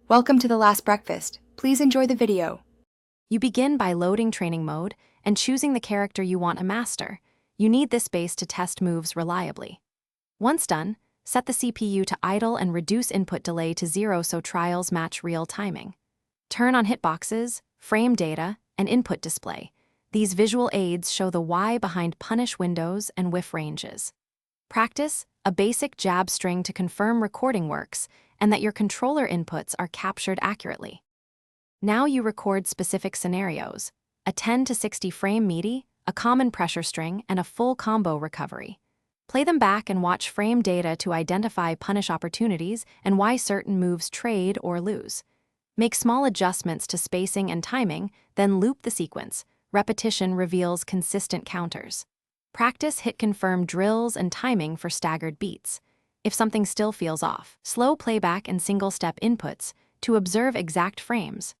Welcome to the last breakfast. Please enjoy the video. You begin by loading training mode and choosing the character you want to master. You need this base to test moves reliably. Once done, set the CPU to idle and reduce input delay to 0 so trials match real timing. Turn on hitboxes, frame data, and input display. These visual aids show the why behind punish windows and whiff ranges. Practice a basic jab string to confirm recording works and that your controller inputs are captured accurately. Now you record specific scenarios, a 10 to 60 frame meaty, a common pressure string, and a full combo recovery. Play them back and watch frame data to identify punish opportunities and why certain moves trade or lose. Make small adjustments to spacing and timing, then loop the sequence. Repetition reveals consistent counters. Practice hit-confirm drills and timing for staggered beats. If something still feels off, slow playback and single-step inputs to observe exact frames.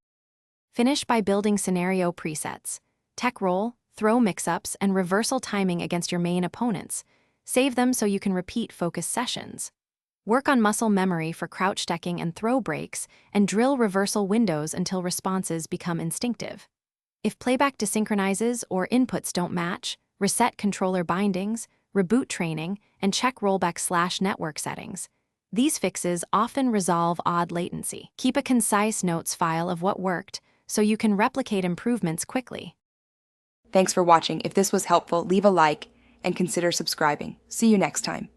Finish by building scenario presets. Tech roll, throw mix-ups, and reversal timing against your main opponents. Save them so you can repeat focus sessions. Work on muscle memory for crouch stecking and throw breaks, and drill reversal windows until responses become instinctive. If playback desynchronizes or inputs don't match, reset controller bindings, reboot training, and check rollback/network settings. These fixes often resolve odd latency. Keep a concise notes file of what worked so you can replicate improvements quickly. Thanks for watching. If this was helpful, leave a like and consider subscribing. See you next time.